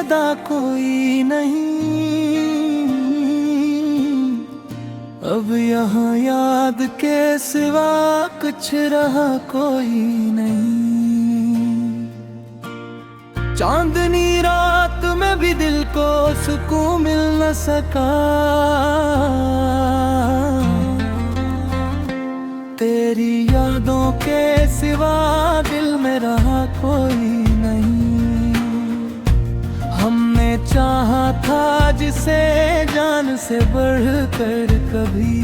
अदा कोई नहीं। अब यहाँ याद के सिवा कुछ रहा कोई नहीं। चांदनी रात में भी दिल को सुकून मिल न सका। तेरी यादों के सिवा दिल में रहा कोई नहीं। हमने चाहा था जिसे जान से बढ़कर कभी,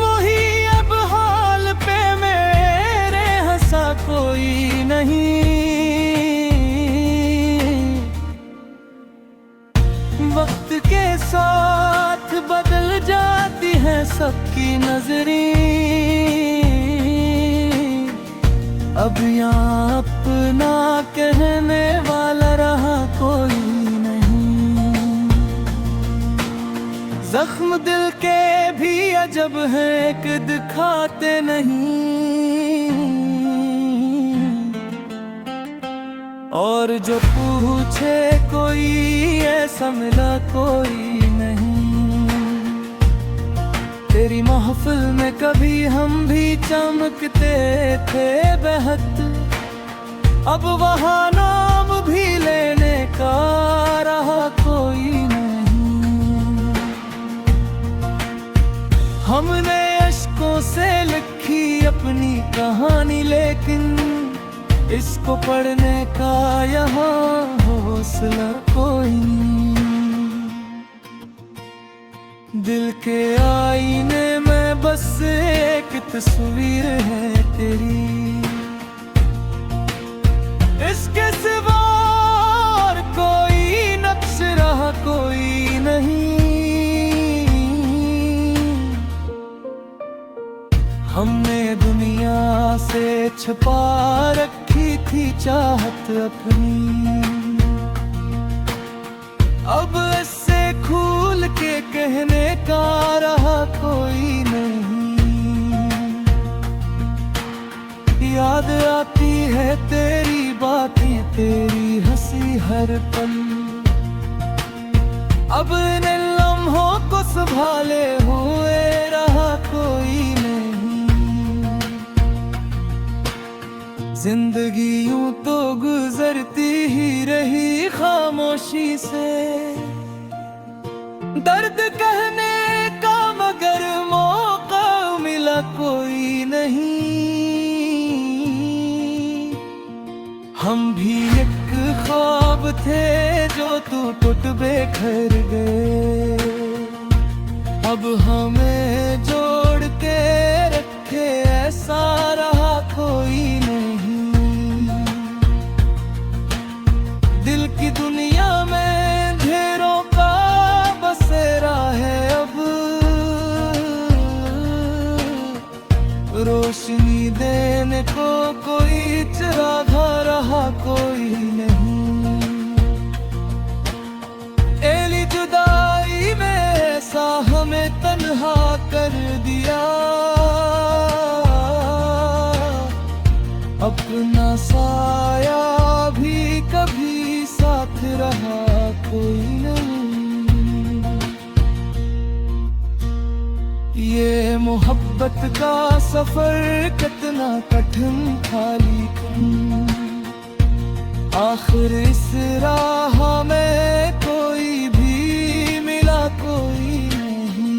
वही अब हाल पे मेरे हंसा कोई नहीं। वक्त के साथ बदल जाती है सबकी नजरें। अब यहाँ अपना कहने वाला रहा कोई नहीं। जख्म दिल के भी अजब है कि दिखाते नहीं, और जो पूछे कोई ऐसा मिला कोई नहीं। तेरी महफिल में कभी हम भी चमकते थे बेहद, अब वहाँ नाम भी लेने का रहा कोई नहीं। हमने अश्कों से लिखी अपनी कहानी, लेकिन इसको पढ़ने का यहाँ हौसला कोई नहीं। दिल के आईने में बस एक तस्वीर है तेरी, इसके सिवा और कोई नक्श रहा कोई नहीं। हमने दुनिया से छुपा रखी थी चाहत अपनी, अब इससे खुल के कहने का रहा कोई नहीं। याद आती है तेरी बातें, तेरी हंसी हर पल, अब इन लम्हों को संभाले हुए रहा कोई नहीं। जिंदगी यूं तो गुजरती ही रही खामोशी से, दर्द कहने का मगर मौका मिला कोई नहीं। हम भी एक ख्वाब थे जो टूट बिखर गए, अब हमें जोड़ के रखे ऐसा रहा कोई नहीं। दिल की दुनिया में ढेरों का बसेरा है, अब रोशनी देने को कोई चिरागा रहा कोई नहीं। एली जुदाई में ऐसा हमें तन्हा कर दिया, अपना साया भी कभी साथ रहा कोई नहीं। ये मोहब्बत का सफर कितना कठिन था, लेकिन आखिर इस राह में कोई भी मिला कोई नहीं।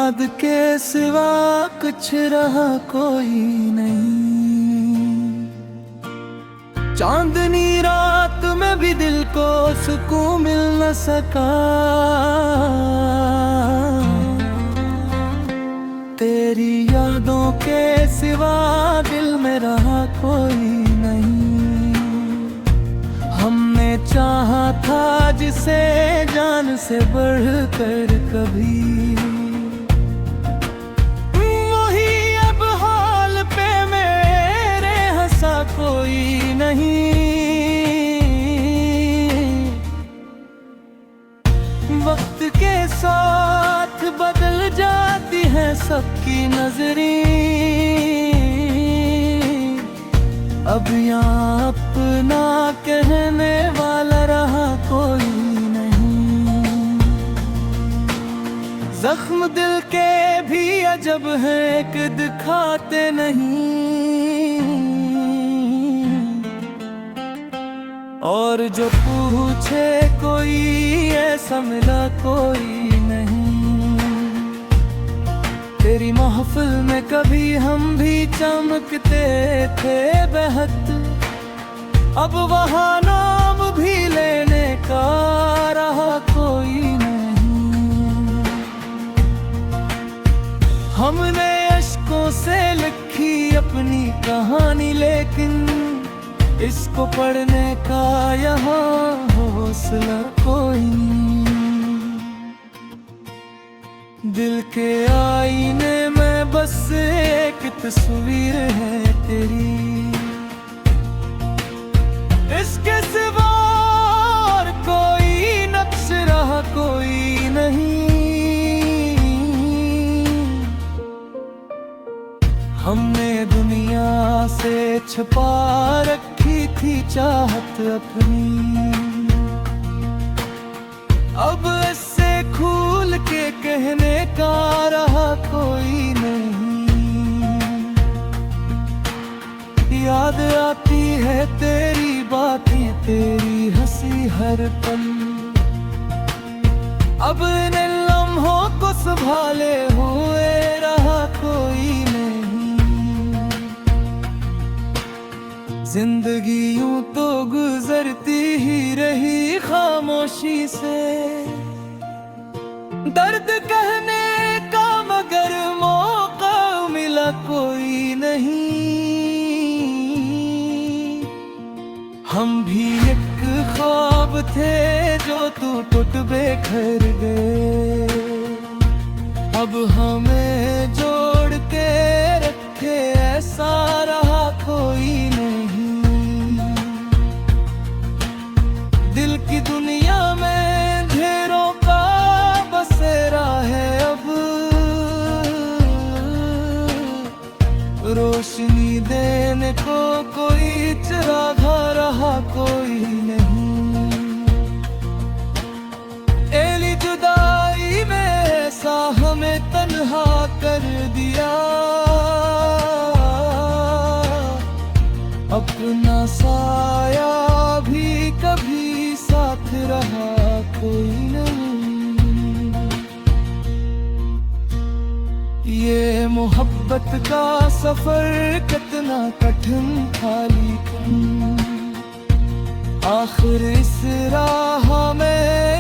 याद के सिवा कुछ रहा कोई नहीं। चांदनी रात में भी दिल को सुकून मिल न सका। तेरी यादों के सिवा दिल में रहा कोई नहीं। हमने चाहा था जिसे जान से बढ़कर कभी, वही अब हाल पे मेरे हंसा कोई नहीं। वक्त के साथ बदल जाती है सबकी नजरें, अब यहाँ अपना कहने वाला रहा कोई नहीं। जख्म दिल के भी अजब है कि दिखाते नहीं, और जो पूछे कोई ऐसा मिला कोई नहीं। तेरी महफिल में कभी हम भी चमकते थे बेहद, अब वहाँ नाम भी लेने का रहा कोई नहीं। हमने अश्कों से लिखी अपनी कहानी, लेकिन इसको पढ़ने का यहाँ हौसला कोई नहीं। दिल के आईने में बस एक तस्वीर है तेरी, इसके सिवा और कोई नक्श रहा कोई नहीं। हमने दुनिया से छुपा रखी थी चाहत अपनी, अब इससे खुल के कहने का रहा कोई नहीं। याद आती है तेरी बातें, तेरी हंसी हर पल, अब इन लम्हों को संभाले हुए रहा कोई नहीं। जिंदगी यूं तो गुजरती ही रही खामोशी से, दर्द कहने का मगर मौका मिला कोई नहीं। हम भी एक ख्वाब थे जो तू टूट बेघर गए, अब हमें जोड़ के रखे ऐसा रहा कोई नहीं। दिल की दुनिया में ढेरों का बसेरा है, अब रोशनी देने को कोई चिरागा रहा कोई नहीं। एली जुदाई में ऐसा हमें तन्हा कर दिया, अपना साया भी कभी साथ रहा कोई नहीं। ये मोहब्बत का सफर कितना कठिन था, लेकिन आखिर इस राह में